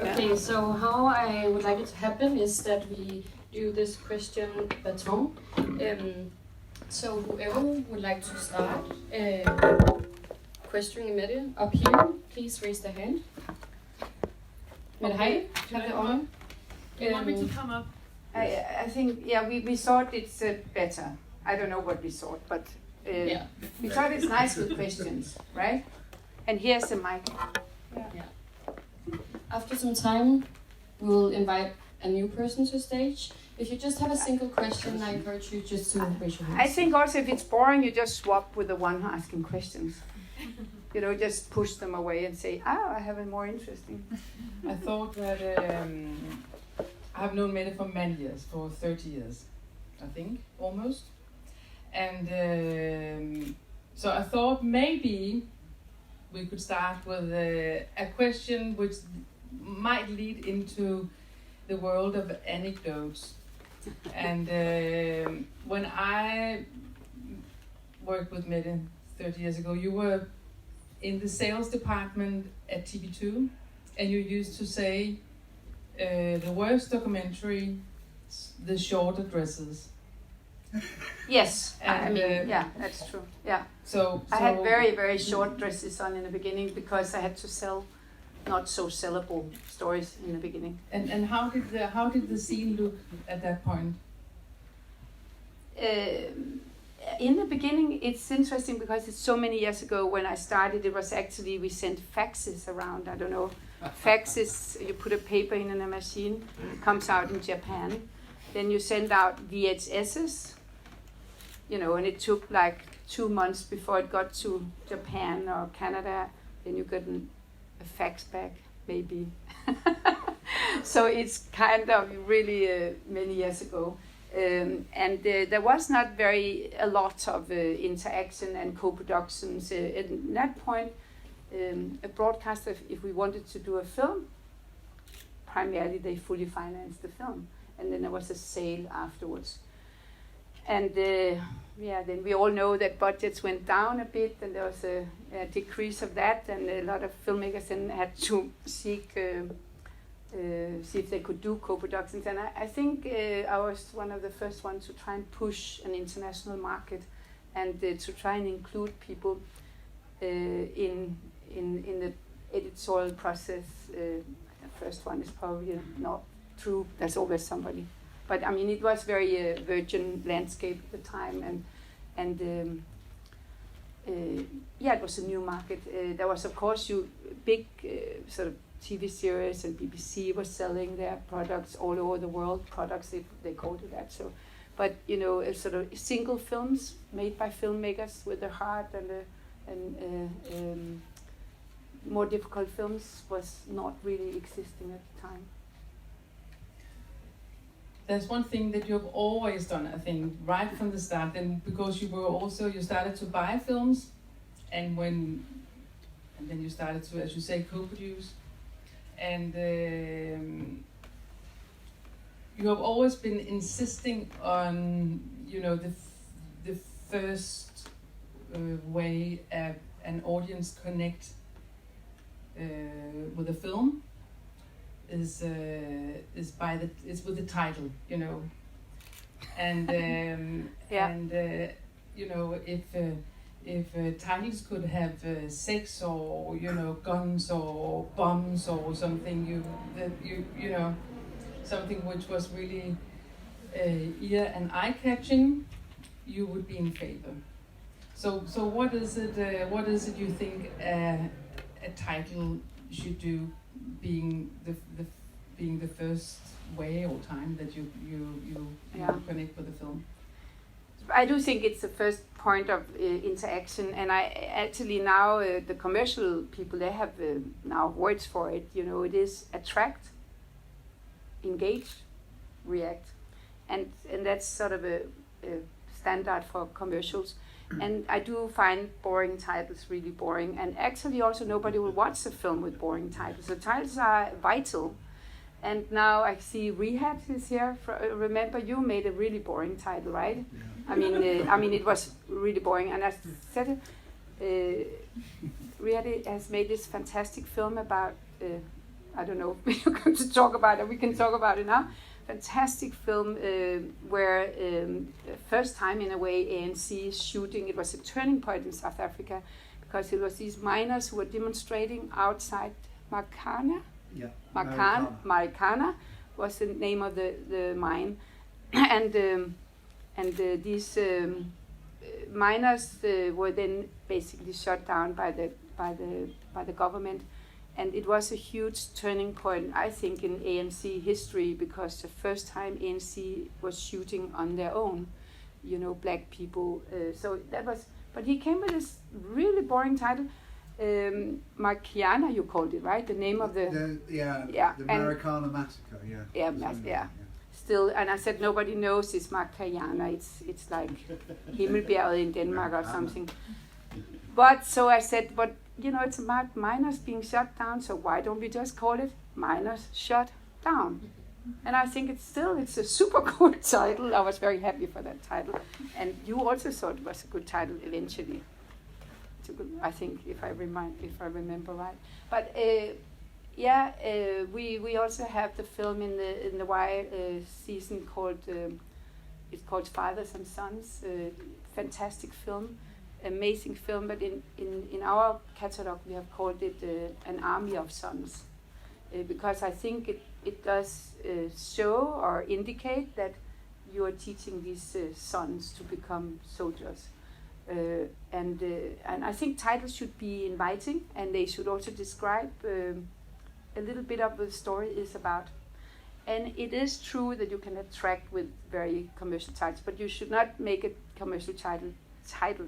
Okay, so how I would like it to happen is that we do this question baton. So whoever would like to start questioning Mette up here, please raise their hand. Mette, hi, have the honor. You want me to come up? I think, yeah, we thought it's better. I don't know what we thought, but we thought it's nice with questions, right? And here's the mic. Yeah. After some time, we'll invite a new person to stage. If you just have a single question, I encourage you just to raise your hand. I think also if it's boring, you just swap with the one asking questions. You know, just push them away and say, I have a more interesting. I thought that I have known Mette for many years, for 30 years, I think, almost. And so I thought maybe we could start with a question which might lead into the world of anecdotes. And when I worked with Mette 30 years ago, you were in the sales department at TV2, and you used to say the worst documentary, the short addresses. Yes, And, I mean, yeah, that's true. Yeah. So I had very, very short dresses on in the beginning because I had to sell not so sellable stories in the beginning. And how did the scene look at that point? In the beginning, it's interesting because it's so many years ago when I started. It was actually we sent faxes around. I don't know, faxes. You put a paper in a machine, it comes out in Japan. Then you send out VHSs. You know, and it took like 2 months before it got to Japan or Canada. Then you got a fax back, maybe. So it's kind of really many years ago. And there was not a lot of interaction and co-productions. At that point, a broadcaster, if we wanted to do a film, primarily they fully financed the film. And then there was a sale afterwards. And then we all know that budgets went down a bit, and there was a decrease of that, and a lot of filmmakers then had to see if they could do co-productions. And I think I was one of the first ones to try and push an international market, and to try and include people in the editorial process. The first one is probably not true. There's always somebody. But I mean, it was very virgin landscape at the time, and it was a new market. There was, of course, big sort of TV series, and BBC was selling their products all over the world. Products, they called it that. So, but you know, sort of single films made by filmmakers with their heart, and more difficult films was not really existing at the time. There's one thing that you've always done, I think, right from the start, and because you started to buy films, and then you started to, as you say, co-produce, and you have always been insisting on, you know, the first way an audience connect with a film is with the title, you know, and you know, if titles could have sex or, you know, guns or bombs or something, you know, something which was really ear and eye catching, you would be in favor. So what is it you think a title should do, being the first way or time that you connect with the film? I do think it's the first point of interaction, and I actually now the commercial people, they have now words for it. You know, it is attract, engage, react, and that's sort of a standard for commercials. And I do find boring titles really boring, and actually also nobody will watch a film with boring titles. The titles are vital, And now I see Rehab is here. Remember, you made a really boring title, right? Yeah. I mean, it was really boring. And I said, Rehab has made this fantastic film about. I don't know if you're going to talk about it. We can talk about it now. Fantastic film where first time in a way ANC is shooting. It was a turning point in South Africa because it was these miners who were demonstrating outside Marikana. Yeah. Marikana was the name of the mine, and these miners were then basically shut down by the government, and it was a huge turning point, I think, in ANC history, because the first time ANC was shooting on their own, black people. So that was. But he came with this really boring title. Marikana, you called it, right? The name of the the Marikana massacre. Yeah. Still, and I said nobody knows it's Marikana. It's like Himmelbjerget in Denmark or something. But so I said, but it's about miners being shut down. So why don't we just call it Miners Shut Down? And I think it's a super cool title. I was very happy for that title, and you also thought it was a good title eventually. I think if I remember right. But we also have the film in the Wire season called it's called Fathers and Sons. Fantastic film, amazing film. But in our catalog we have called it An Army of Sons, because I think it does show or indicate that you are teaching these sons to become soldiers. And I think titles should be inviting, and they should also describe a little bit of what the story is about. And it is true that you can attract with very commercial titles, but you should not make a commercial title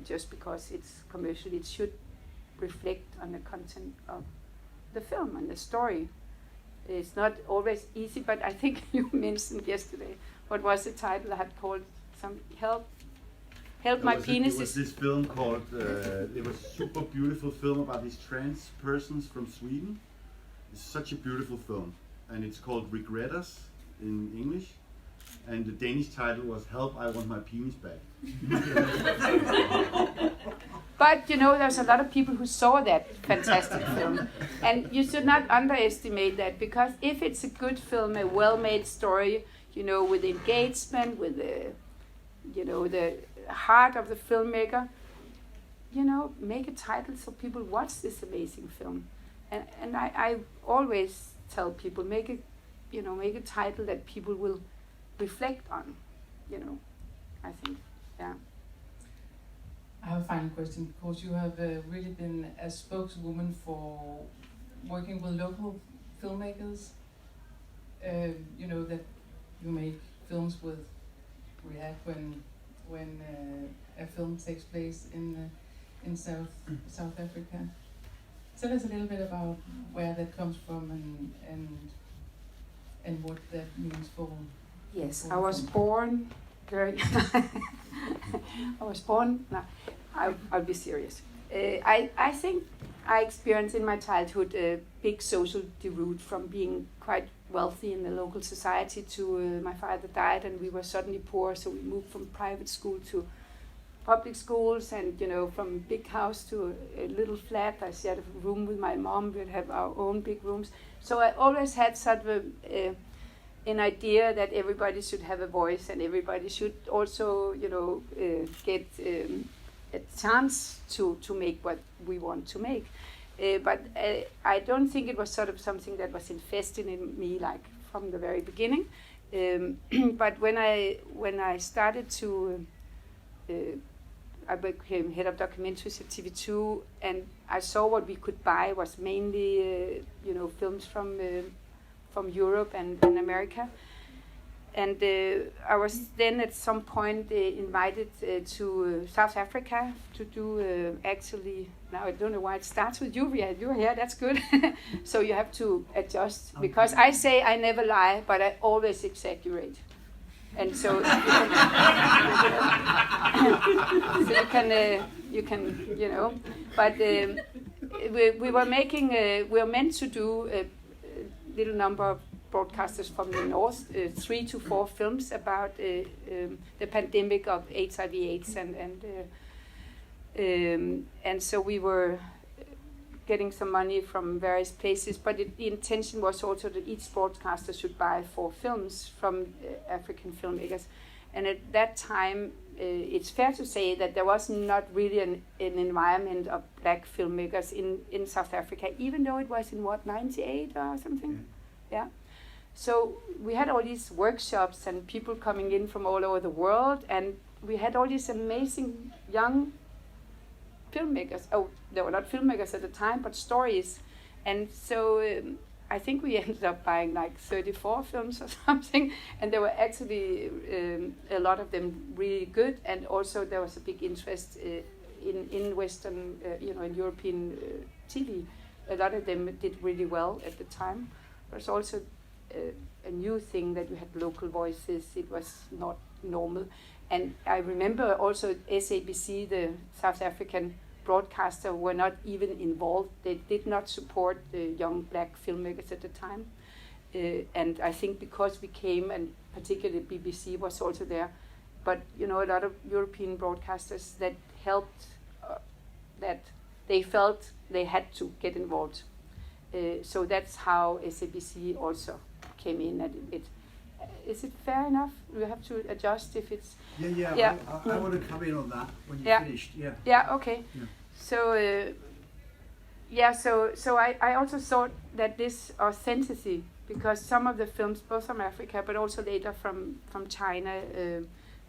just because it's commercial. It should reflect on the content of the film and the story. It's not always easy, but I think you mentioned yesterday, what was the title I had called? Some Help My Penis. It was this film called, it was a super beautiful film about these trans persons from Sweden. It's such a beautiful film. And it's called Regretters in English. And the Danish title was Help, I Want My Penis Back. But there's a lot of people who saw that fantastic film. And you should not underestimate that, because if it's a good film, a well-made story, with engagement, with the heart of the filmmaker, make a title so people watch this amazing film. And I always tell people, make a title that people will reflect on, I think, yeah. I have a final question, because you have really been a spokeswoman for working with local filmmakers. That you make films with React when a film takes place in South Africa. Tell us a little bit about where that comes from and what that means for. Yes, I was born very. I'll be serious. I think I experienced in my childhood a big social deroute from being quite wealthy in the local society to my father died and we were suddenly poor, so we moved from private school to public schools, and from big house to a little flat. I shared a room with my mom. We'd have our own big rooms. So I always had sort of an idea that everybody should have a voice and everybody should also, get a chance to make what we want to make. But I don't think it was sort of something that was infested in me like from the very beginning. But when I started to, I became head of documentaries at TV2, and I saw what we could buy was mainly, films from Europe and America. And I was then at some point invited to South Africa to do actually, now I don't know why it starts with you, Riyad. You're here, that's good. So you have to adjust, because I say I never lie, but I always exaggerate. And so you can, but we were meant to do a little number of broadcasters from the north, 3 to 4 films about the pandemic of HIV/AIDS, and so we were getting some money from various places, but the intention was also that each broadcaster should buy 4 films from African filmmakers. And at that time, it's fair to say that there was not really an environment of black filmmakers in South Africa, even though it was in 98 or something? Yeah. So we had all these workshops and people coming in from all over the world, and we had all these amazing young filmmakers. Oh, they were not filmmakers at the time, but stories. And so I think we ended up buying like 34 films or something, and there were actually a lot of them really good, and also there was a big interest in Western, in European TV. A lot of them did really well at the time. There's also a new thing that you had local voices. It was not normal. And I remember also SABC, the South African broadcaster, were not even involved. They did not support the young black filmmakers at the time. And I think because we came, and particularly BBC was also there, but a lot of European broadcasters that helped, that they felt they had to get involved. So that's how SABC also came in. And is it fair enough? We have to adjust if it's... Yeah. I want to come in on that when you're finished. Yeah, okay. Yeah. So I also thought that this authenticity, because some of the films, both from Africa, but also later from China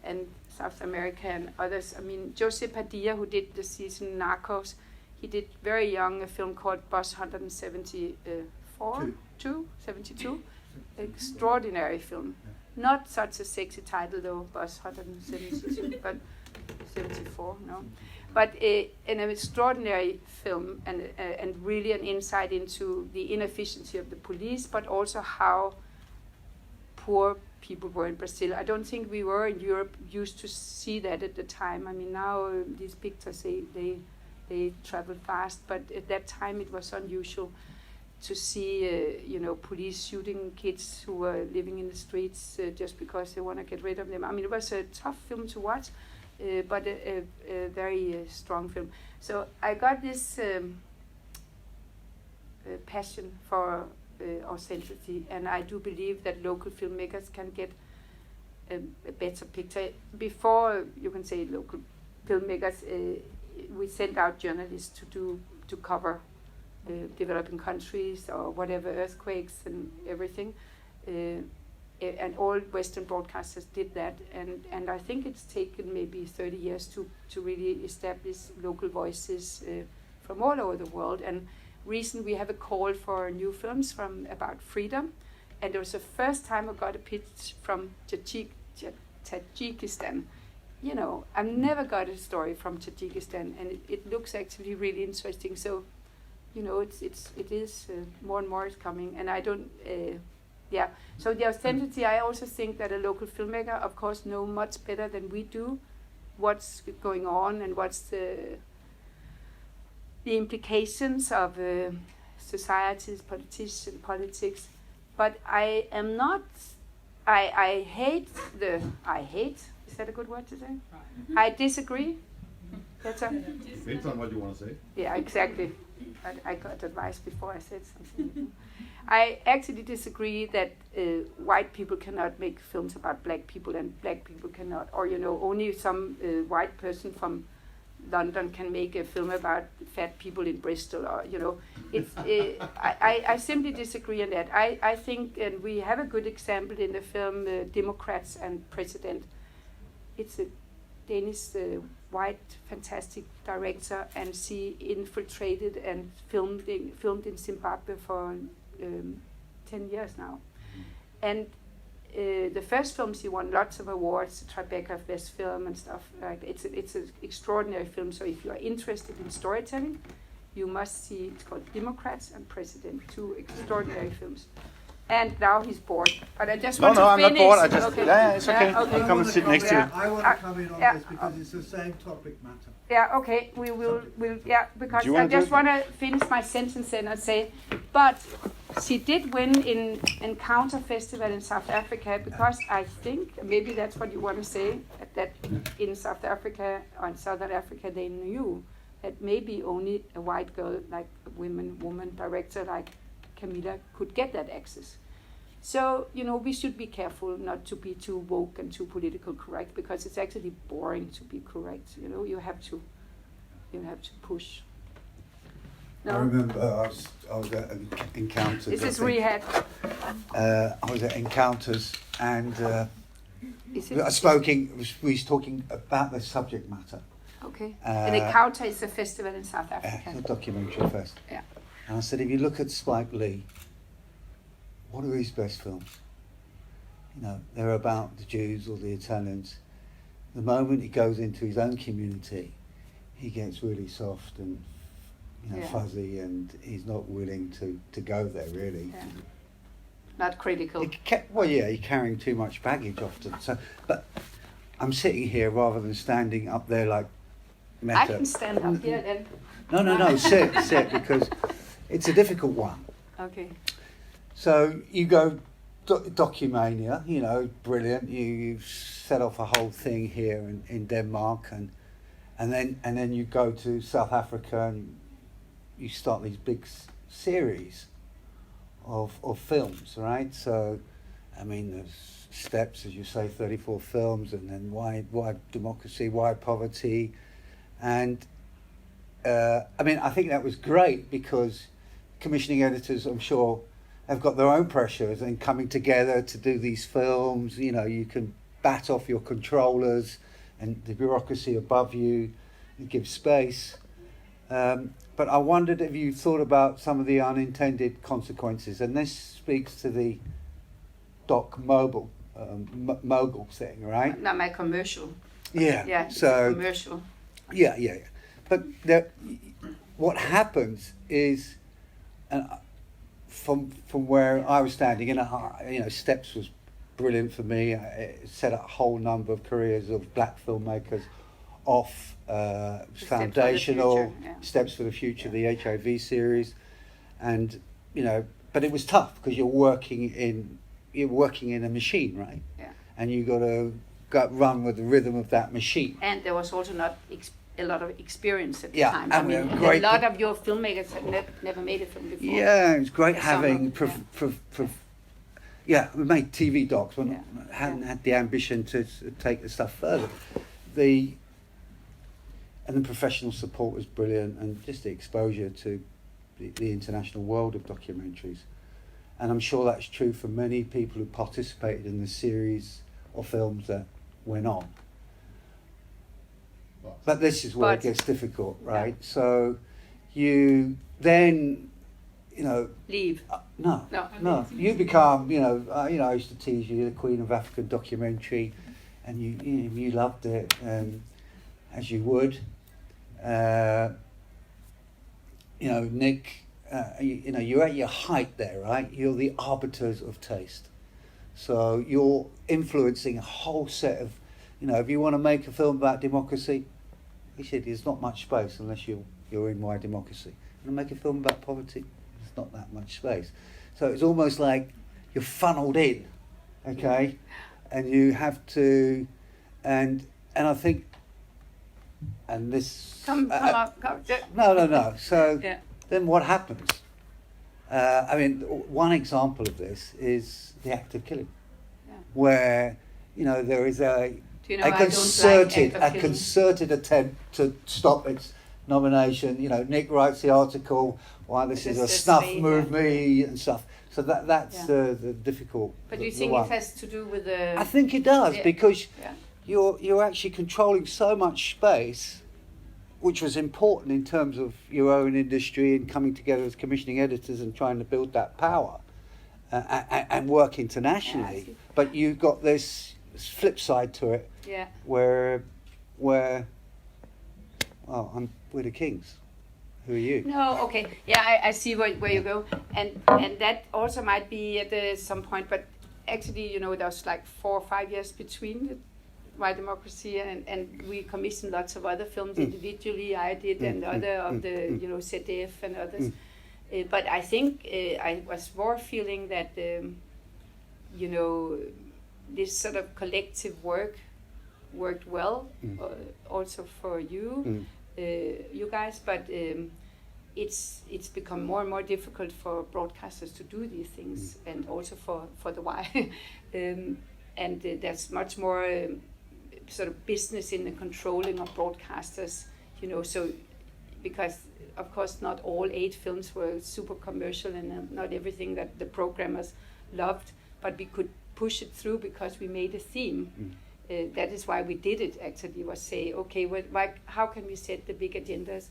and South America and others. I mean, Jose Padilla, who did the season Narcos, he did very young a film called Bus 172. Extraordinary film. Not such a sexy title though, Bus 172, but 74, no. But an extraordinary film, and really an insight into the inefficiency of the police, but also how poor people were in Brazil. I don't think we were in Europe used to see that at the time. I mean, now these pictures, they travel fast, but at that time it was unusual to see, police shooting kids who were living in the streets just because they want to get rid of them. I mean, it was a tough film to watch, but a very strong film. So I got this passion for authenticity, and I do believe that local filmmakers can get a better picture. Before, you can say local filmmakers, we sent out journalists to cover developing countries or whatever, earthquakes and everything, and all Western broadcasters did that, and I think it's taken maybe 30 years to really establish local voices from all over the world. And recently we have a call for new films about freedom, and it was the first time I got a pitch from Tajikistan. I've never got a story from Tajikistan, and it looks actually really interesting. So it is more and more is coming, and I don't, So the authenticity, I also think that a local filmmaker, of course, know much better than we do what's going on and what's the implications of societies, politics. But I am not. I hate. Is that a good word to say? I disagree. Depends on what you want to say. Yeah, exactly. I got advice before I said something. I actually disagree that white people cannot make films about black people and black people cannot, or only some white person from London can make a film about fat people in Bristol, or it's. I simply disagree on that. I think, and we have a good example in the film Democrats and President. It's a Danish white fantastic director, and she infiltrated and filmed in Zimbabwe for 10 years now. And the first film, she won lots of awards, Tribeca Best Film and stuff. Like it's an extraordinary film. So if you are interested in storytelling, you must see. It's called Democrats and President, 2 extraordinary films. And now he's bored. But I just want to I'm finish. not bored. I just it's okay. Okay. I'll come and sit next to you. I want to come in on this because it's the same topic matter. Yeah, okay, we'll because Do you I wanna just do it? want to finish my sentence and say, but she did win in Encounter Festival in South Africa because I think maybe that's what you want to say, that in South Africa or in Southern Africa they knew that maybe only a white girl, like a woman director like Camilla, could get that access. So, we should be careful not to be too woke and too political correct, because it's actually boring to be correct. You have to push. No? I remember I was at Encounters. This is Rehab. I was at Encounters and we was talking about the subject matter. Okay. And Encounter is a festival in South Africa. A documentary fest. Yeah. And I said, if you look at Spike Lee, what are his best films? They're about the Jews or the Italians. The moment he goes into his own community, he gets really soft and fuzzy, and he's not willing to go there really. Yeah. Not critical. He's carrying too much baggage often. So, but I'm sitting here rather than standing up there like Mette. I can stand up here then. No, sit, because it's a difficult one. Okay. So you go Dokumania, brilliant. You set off a whole thing here in Denmark, and then you go to South Africa and you start these big series of films, right? So, there's steps, as you say, 34 films, and then why democracy, why poverty, and I think that was great because commissioning editors, I'm sure, have got their own pressures and coming together to do these films. You can bat off your controllers and the bureaucracy above you and give space. But I wondered if you thought about some of the unintended consequences, and this speaks to the mogul thing, right? Not my commercial. Yeah. Yeah. So commercial. Yeah. But what happens is, from where I was standing, Steps was brilliant for me. It set up a whole number of careers of black filmmakers off. Foundational Steps for the Future, the HIV series, and but it was tough because you're working in a machine, right? Yeah. And you got to run with the rhythm of that machine. And there was also not a lot of experience at the Yeah, time. and a lot of your filmmakers had never made a film before. Yeah, it was great having. We made TV docs, but hadn't had the ambition to take the stuff further. And the professional support was brilliant, and just the exposure to the international world of documentaries. And I'm sure that's true for many people who participated in the series or films that went on. But this is where it gets difficult, right? Yeah. So you then, leave. No. You become, I used to tease you, the Queen of African documentary, and you loved it, as you would. Nick, you're at your height there, right? You're the arbiters of taste. So you're influencing a whole set of, if you want to make a film about democracy, he said there's not much space unless you're in My Democracy. And make a film about poverty, there's not that much space. So it's almost like you're funneled in, okay? And you have to, and I think, and this... Come up. No. So yeah. Then what happens? One example of this is the act of killing, where, there is a concerted attempt to stop its nomination. Nick writes the article, why this is a snuff movie and stuff. So that's the difficult. But do you think it has to do with the... I think it does, because you're actually controlling so much space, which was important in terms of your own industry and coming together as commissioning editors and trying to build that power and work internationally. Yeah, but you've got this flip side to it, where we're the kings. Who are you? No, okay. Yeah, I see where you go. And that also might be at some point, but actually, there was like 4 or 5 years between My Democracy and we commissioned lots of other films individually. I did, and other of the, ZDF and others. But I think I was more feeling that, you know, this sort of collective work worked well, also for you, you guys. But it's become more and more difficult for broadcasters to do these things, and also for the why. And there's much more sort of business in the controlling of broadcasters, you know. So because of course not all 8 films were super commercial, and not everything that the programmers loved, but we could push it through because we made a theme. That is why we did it. Actually, was say, okay, how can we set the big agendas,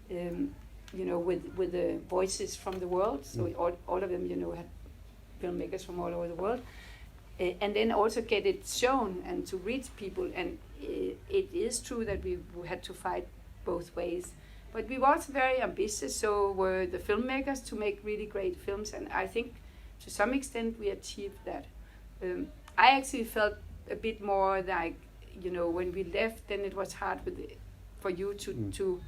you know, with the voices from the world. So all of them, you know, had filmmakers from all over the world, and then also get it shown and to reach people. And it is true that we had to fight both ways. But we were also very ambitious, so were the filmmakers, to make really great films, and I think to some extent we achieved that. I actually felt a bit more like, you know, when we left, then it was hard for you to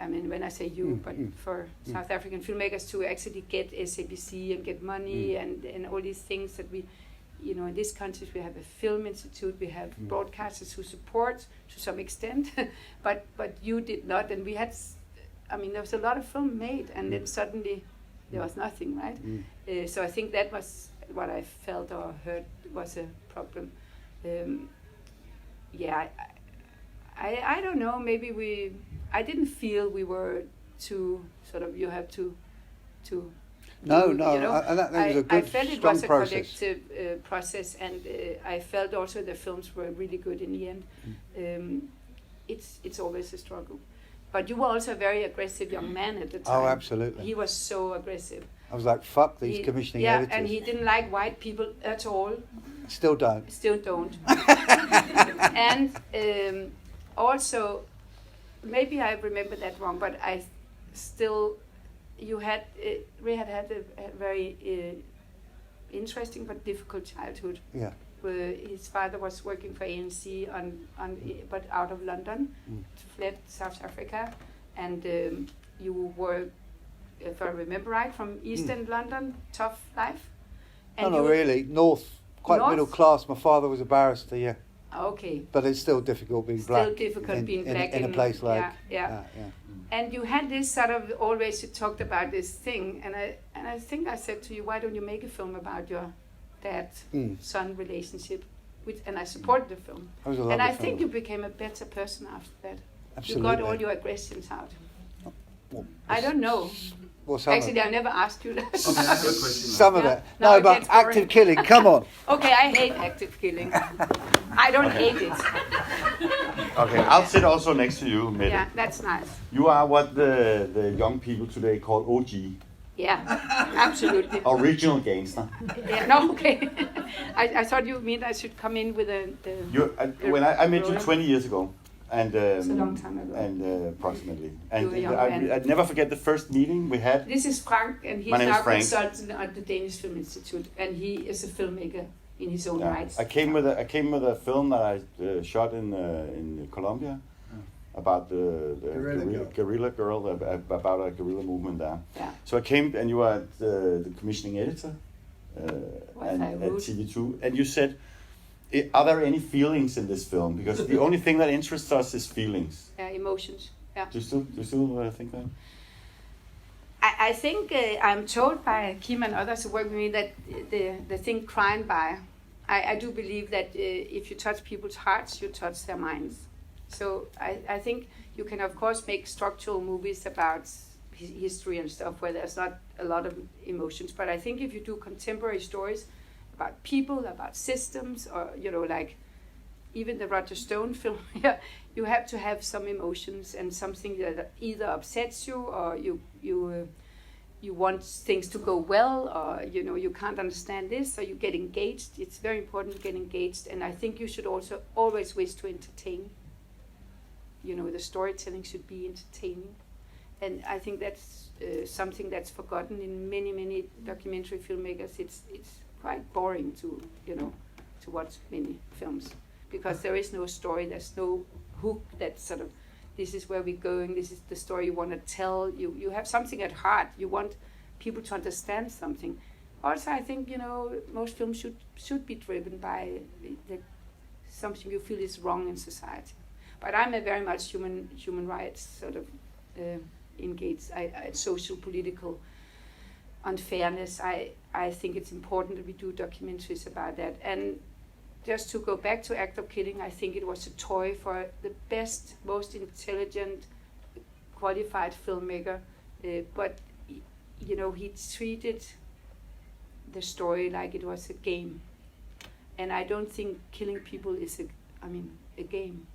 I mean, when I say you, but for South African filmmakers to actually get SABC and get money and all these things that we, you know, in this country we have a film institute, we have broadcasters who support to some extent, but you did not, and we had, I mean, there was a lot of film made, and then suddenly there was nothing, right? So I think that was what I felt or heard was a problem. I don't know, maybe I didn't feel we were too sort of, you have to No, you know, that was a good, I felt it strong was a process. collective process, and I felt also the films were really good in the end. It's always a struggle. But you were also a very aggressive young man at the time. Oh, absolutely. He was so aggressive. I was like, fuck these commissioning editors. And he didn't like white people at all. Still don't. Still don't. And also, maybe I remember that wrong, but I still, you had, Ray had a very interesting but difficult childhood. Yeah. His father was working for ANC but out of London, fled South Africa, and you were, if I remember right, from Eastern London, tough life. And No, really. North, quite North? middle class. My father was a barrister, yeah. Okay. But it's still difficult being black. Still difficult being black in a place like yeah. that. Yeah. And you had this sort of, always you talked about this thing, and I think I said to you, why don't you make a film about your dad-son relationship? And I supported the film. That was a lovely and I film. think you became a better person after that. Absolutely. You got all your aggressions out. Well, I don't know. Well, some Actually, of I never asked you that. Okay, I have a question. Some of Yeah. it. No, No, it but gets boring. active killing, come on. Okay, I hate active killing. I don't hate it. Okay, I'll sit also next to you, Mette. Yeah, that's nice. You are what the young people today call OG, Yeah, absolutely. original gangster. Yeah, no, okay. I thought you meant I should come in with a... When I met you 20 years ago, and It's a long time ago. and approximately, You were a young man. I'd never forget the first meeting we had. This is Frank, and he's My name is now Frank. consultant at the Danish Film Institute, and he is a filmmaker in his own Yeah. rights. I came with a film that I shot in Colombia about the guerrilla girl, about a guerrilla movement there. Yeah. So I came, and you were the commissioning editor Was I at rude? TV2, and you said, are there any feelings in this film? Because the only thing that interests us is feelings. Emotions. Yeah. Do you still think that? I think I'm told by Kim and others who work with me that the thing crime by, I do believe that if you touch people's hearts, you touch their minds. So I think you can of course make structural movies about history and stuff where there's not a lot of emotions, but I think if you do contemporary stories about people, about systems, or you know, like even the Roger Stone film, you have to have some emotions and something that either upsets you or you want things to go well, or you know, you can't understand this, so you get engaged. It's very important to get engaged, and I think you should also always wish to entertain. You know, the storytelling should be entertaining, and I think that's something that's forgotten in many documentary filmmakers. It's quite boring to watch many films because there is no story, there's no hook that sort of this is where we're going, this is the story you want to tell. You have something at heart. You want people to understand something. Also, I think, most films should be driven by something you feel is wrong in society. But I'm a very much human rights sort of engaged, social, political unfairness. I think it's important that we do documentaries about that. And just to go back to Act of Killing, I think it was a toy for the best, most intelligent, qualified filmmaker. But he treated the story like it was a game. And I don't think killing people is a game.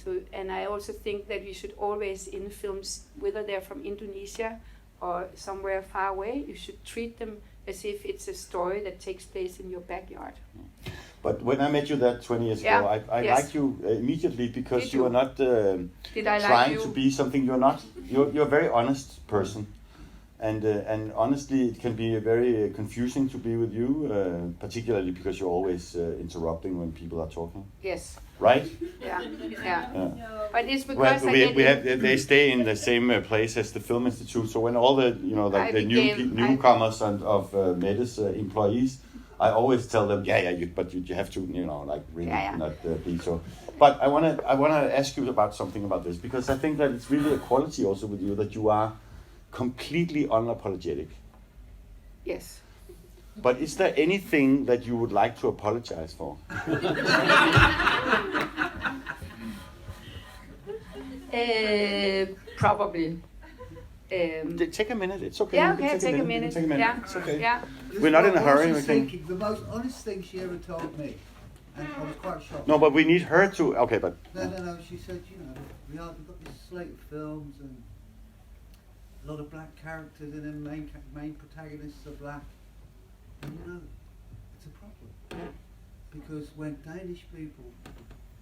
So, and I also think that we should always, in films, whether they're from Indonesia or somewhere far away, you should treat them as if it's a story that takes place in your backyard. But when I met you there 20 years ago, I liked you immediately because you are not trying to be something you're not. You're a very honest person. And honestly, it can be very confusing to be with you, particularly because you're always interrupting when people are talking. Yes. Right? Yeah. But it's because they stay in the same place as the Film Institute. So when all the newcomers of Mette's employees, I always tell them, but you have to really not be so. But I wanna ask you about something about this, because I think that it's really a quality also with you that you are completely unapologetic. Yes. But is there anything that you would like to apologize for? Probably. Take a minute. It's okay. Yeah, okay. Take a minute. Yeah. It's okay. Yeah. We're not in a hurry. The most honest thing she ever told me, and I was quite shocked. No, but we need her to. Okay, but. No. She said, we've got this slate of films and a lot of black characters in them. Main protagonists are black, and it's a problem because when Danish people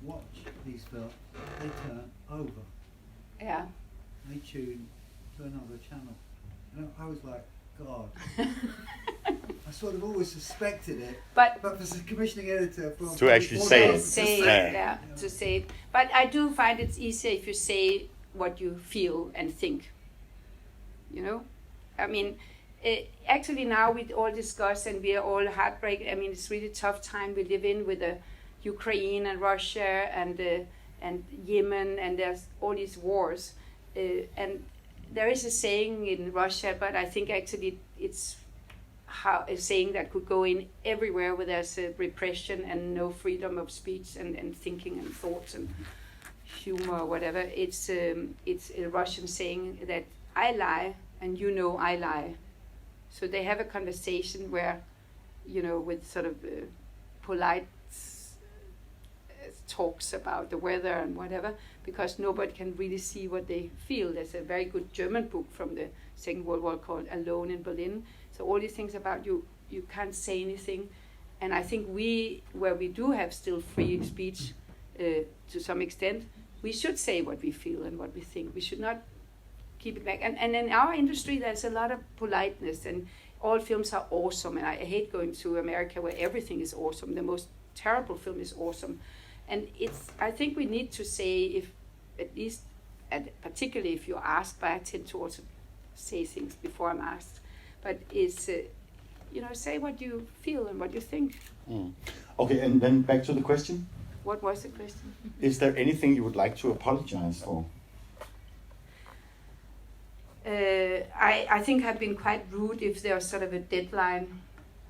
watch these films, they turn over. Yeah. They tune to another channel. And I was like, God. I sort of always suspected it. But as a commissioning editor, to actually say it. To say it. But I do find it's easier if you say what you feel and think. Actually now we all discuss and we are all heartbroken. It's really tough time we live in with the Ukraine and Russia and Yemen, and there's all these wars. And there is a saying in Russia, but I think actually it's a saying that could go in everywhere where there's repression and no freedom of speech and thinking and thoughts and humor or whatever. It's a Russian saying that I lie and I lie. So they have a conversation where, with sort of polite talks about the weather and whatever, because nobody can really see what they feel. There's a very good German book from the Second World War called Alone in Berlin. So all these things about you can't say anything. And I think where we do have still free speech to some extent, we should say what we feel and what we think. We should not keep it back. And in our industry, there's a lot of politeness, and all films are awesome. And I hate going to America where everything is awesome. The most terrible film is awesome. And I think we need to say, if at least, particularly if you're asked, but I tend to also say things before I'm asked, but say what you feel and what you think. Okay, and then back to the question. What was the question? Is there anything you would like to apologize for? I think I've been quite rude if there was sort of a deadline.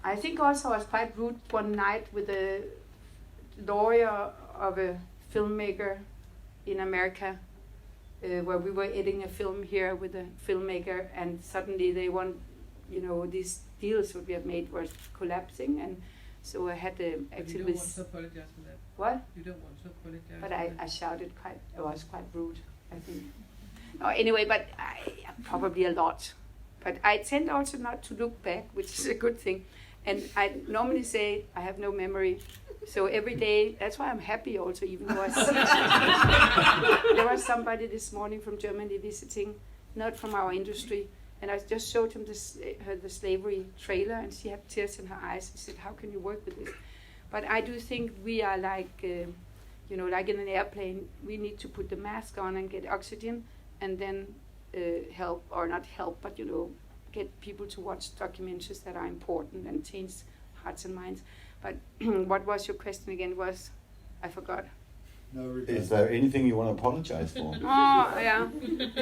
I think also I was quite rude one night with a lawyer of a filmmaker in America, where we were editing a film here with a filmmaker, and suddenly they want, these deals that we have made were collapsing, and so I had to actually. But you don't want to apologize for that. What? You don't want to apologize. But I shouted I was quite rude, I think. No, anyway, but probably a lot. But I tend also not to look back, which is a good thing. And I normally say I have no memory. So every day, that's why I'm happy also, even though there was somebody this morning from Germany visiting, not from our industry, and I just showed him her the slavery trailer, and she had tears in her eyes. She said, "How can you work with this?" But I do think we are like, like in an airplane, we need to put the mask on and get oxygen, and then help, or not help, but get people to watch documentaries that are important and change hearts and minds. But what was your question again? I forgot. No regret. Is there anything you want to apologize for? Oh, yeah.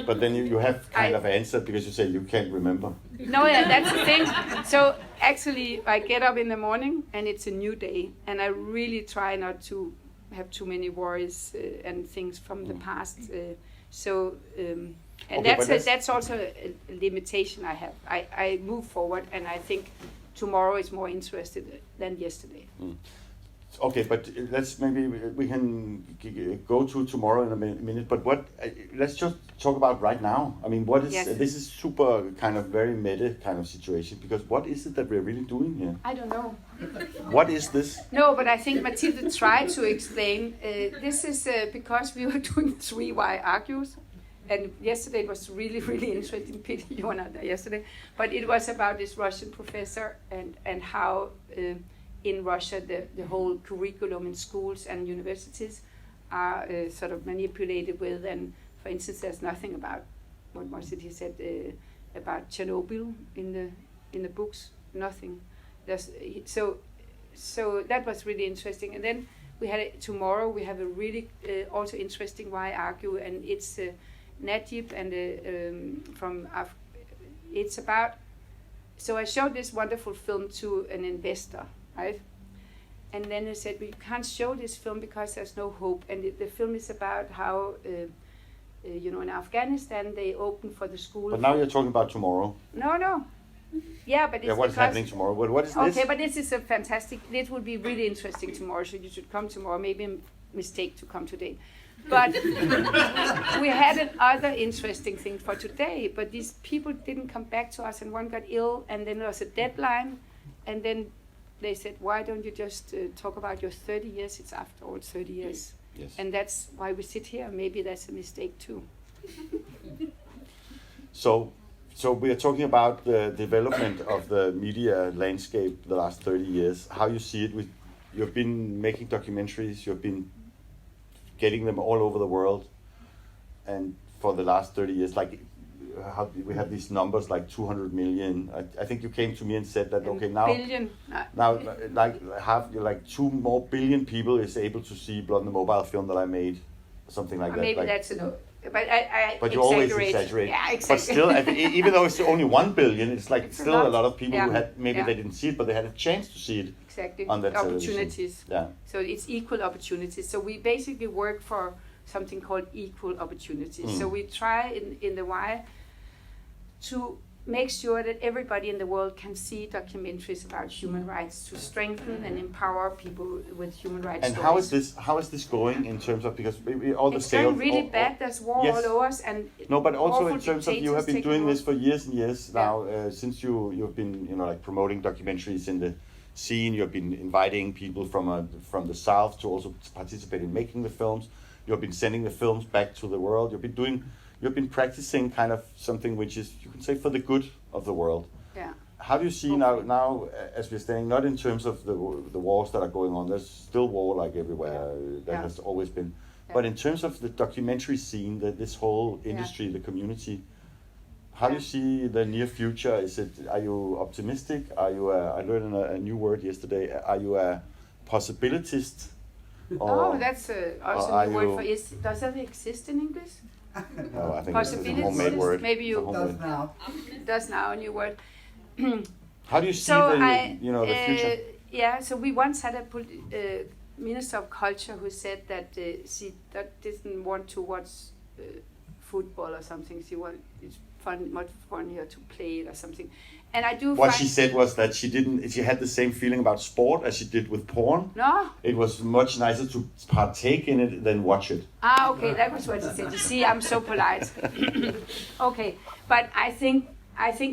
But then you have kind of answered because you say you can't remember. No, yeah, that's the thing. So actually, I get up in the morning and it's a new day, and I really try not to have too many worries and things from the past. And Okay, that's also a limitation I have. I move forward, and I think tomorrow is more interesting than yesterday. Okay, but we can go to tomorrow in a minute. But let's just talk about right now. I mean, what is this is super kind of very Mette kind of situation, because what is it that we're really doing here? I don't know. What is this? No, but I think Mathilde tried to explain. This is because we were doing 3 Why Argues. And yesterday it was really, really interesting. Pity you were not there yesterday. But it was about this Russian professor and how in Russia the whole curriculum in schools and universities are sort of manipulated with. And for instance, there's nothing about, what was it he said, about Chernobyl in the books. Nothing. So that was really interesting. And then tomorrow we have a really also interesting Why Argue, and it's Najib and it's about. So I showed this wonderful film to an investor, right? And then he said, "We can't show this film because there's no hope." And the film is about how, in Afghanistan they open for the school. But now you're talking about tomorrow. No. Yeah, but it's what's happening tomorrow? What is this? Okay, but this is a fantastic. It will be really interesting tomorrow. So you should come tomorrow. Maybe a mistake to come today. But we had another interesting thing for today, but these people didn't come back to us, and one got ill, and then there was a deadline, and then they said, why don't you just talk about your 30 years? It's after all 30 years. Yes. And that's why we sit here. Maybe that's a mistake too. So we are talking about the development of the media landscape the last 30 years, how you see it. You've been making documentaries, you've been getting them all over the world, and for the last 30 years, like we have these numbers like 200 million. I think you came to me and said that billion. Now like 2 more billion people is able to see Blood on the Mobile film that I made, something like that. Maybe that's enough. But I but you always exaggerate. Yeah, exactly. But still, even though it's only 1 billion, it's like it's still a lot of people who had maybe they didn't see it, but they had a chance to see it. Exactly. On that opportunities. Television. Yeah. So it's equal opportunities. So we basically work for something called equal opportunities. So we try in the Why to make sure that everybody in the world can see documentaries about human rights, to strengthen and empower people with human rights. And stories. how is this going in terms of, because all the it's sales? going really bad. There's war all over us, and no, but also awful in terms of you have been dictators doing taking this for years and years now, since you've been like promoting documentaries in the scene. You've been inviting people from the south to also participate in making the films. You've been sending the films back to the world. You've been practicing kind of something which is, you can say, for the good of the world. Yeah. How do you see now as we're standing, not in terms of the wars that are going on, there's still war like everywhere, there has always been, but in terms of the documentary scene, this whole industry, the community, how do you see the near future? Are you optimistic? Are you I learned a new word yesterday. Are you a possibilitist? That's also a new word for does that exist in English? No, I think it's a homemade word. Maybe you does now. Does now a new word. How do you see the future? Yeah, so we once had a minister of culture who said that she didn't want to watch football or something. It's much funnier to play it or something. And I do. What she said was that she had the same feeling about sport as she did with porn. No. It was much nicer to partake in it than watch it. Okay, that was what she said. You see, I'm so polite. Okay, but I think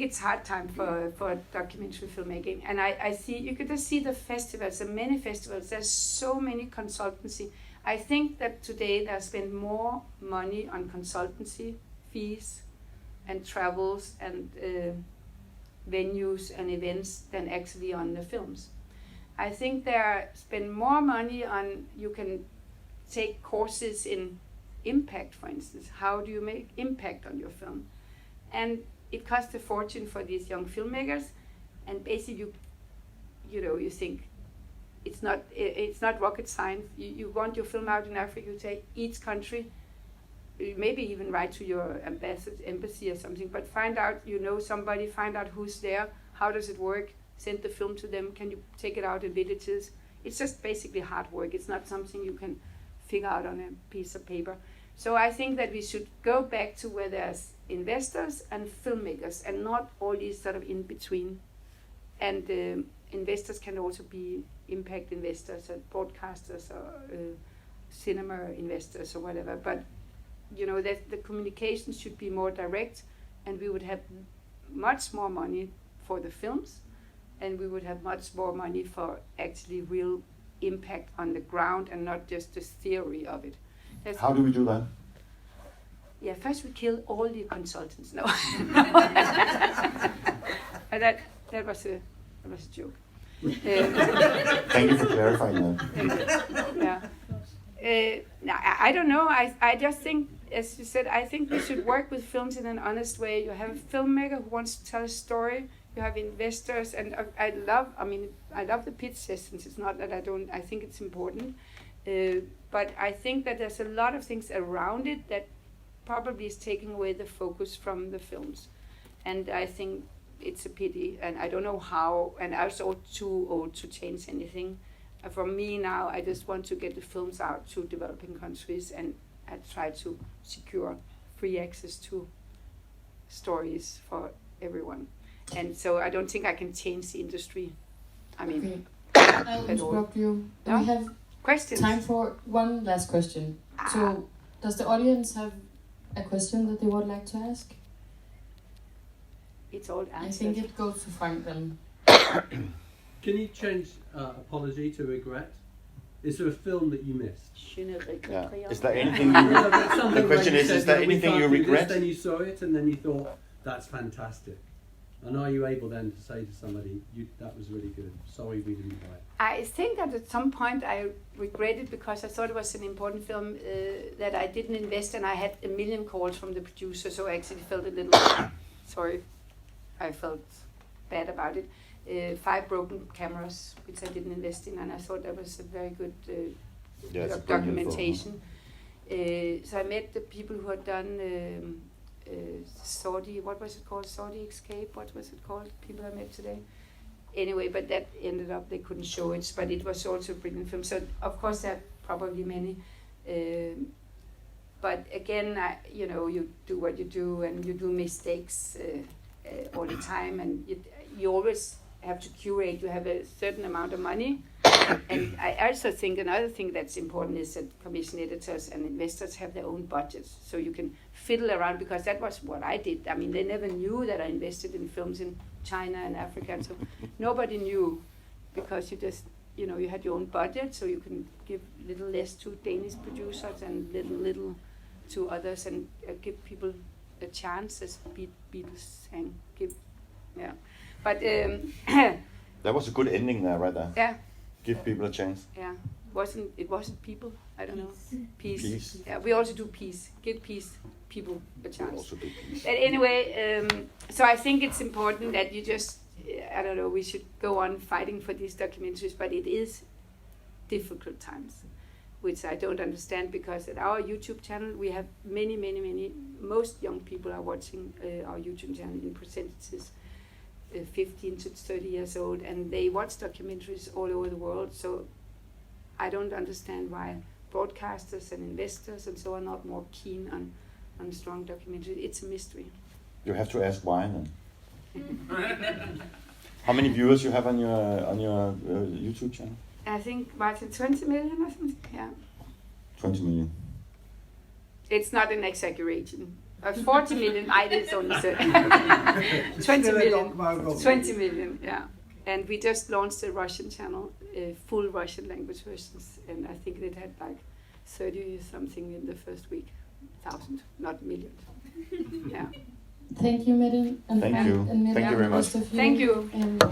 it's hard time for documentary filmmaking, and I see, you could just see the festivals, the many festivals. There's so many consultancy. I think that today they spend more money on consultancy fees and travels and venues and events than actually on the films. I think they spend more money on, you can take courses in impact, for instance. How do you make impact on your film? And it costs a fortune for these young filmmakers, and basically you think it's not rocket science. You want your film out in Africa, you take each country, maybe even write to your embassy or something, but find out, somebody, find out who's there, how does it work, send the film to them, can you take it out in villages? It's just basically hard work. It's not something you can figure out on a piece of paper. So I think that we should go back to where there's investors and filmmakers and not all these sort of in between. And investors can also be impact investors or broadcasters or cinema investors or whatever. But that the communication should be more direct, and we would have much more money for the films, and we would have much more money for actually real impact on the ground and not just the theory of it. How do we do that? Yeah, first we kill all the consultants. No, that was a joke. Thank you for clarifying that. Yeah. Now, I don't know. I just think, as you said, I think we should work with films in an honest way. You have a filmmaker who wants to tell a story. You have investors, and I love the pitch sessions. It's not that I don't. I think it's important, but I think that there's a lot of things around it that probably is taking away the focus from the films, and I think it's a pity. And I don't know how. And I'm also too old to change anything. For me now, I just want to get the films out to developing countries, and I try to secure free access to stories for everyone. And so I don't think I can change the industry. I mean, I'll interrupt you. No? We have questions. time for one last question. So, does the audience have a question that they would like to ask? It's all answered. I think it goes to Frank then. Can you change apology to regret? Is there a film that you missed? Yeah. Is there anything you... The question is there anything you regret? Then you saw it and then you thought, that's fantastic. And are you able then to say to somebody, that was really good, sorry we didn't buy it? I think that at some point I regretted, because I thought it was an important film that I didn't invest, and I had a million calls from the producer, so I actually felt a little sorry. I felt bad about it. 5 broken cameras, which I didn't invest in, and I thought that was a very good documentation. So I met the people who had done Saudi, what was it called? Saudi Escape, what was it called? People I met today. Anyway, but that ended up, they couldn't show it, but it was also a brilliant film. So of course there are probably many. But again, you do what you do, and you do mistakes all the time, and you always have to curate. You have a certain amount of money, and I also think another thing that's important is that commission editors and investors have their own budgets, so you can fiddle around, because that was what I did. I mean, they never knew that I invested in films in China and Africa, and so nobody knew, because you just, you had your own budget, so you can give little less to Danish producers and little to others, and give people a chance, as Beatles sang. But that was a good ending there, right there. Yeah. Give people a chance. Yeah. It wasn't people. I don't know. Peace. Peace. Yeah. We also do peace. Give people a chance. We also do peace. But anyway, so I think it's important that you just, I don't know, we should go on fighting for these documentaries, but it is difficult times, which I don't understand, because at our YouTube channel we have many, most young people are watching our YouTube channel in percentages. 15 to 30 years old, and they watch documentaries all over the world, so I don't understand why broadcasters and investors and so on are not more keen on strong documentaries. It's a mystery. You have to ask why then. How many viewers you have on your YouTube channel? I think, Martin, 20 million or something, yeah. 20 million. It's not an exaggeration. 40 million, I did only say. 20 million. 20 million, yeah. And we just launched a Russian channel, full Russian language versions, and I think it had like 30 something in the first week. 1,000, not millions. Yeah. Thank you, Mette. Thank you. And Mette, Thank you very much. Thank you. And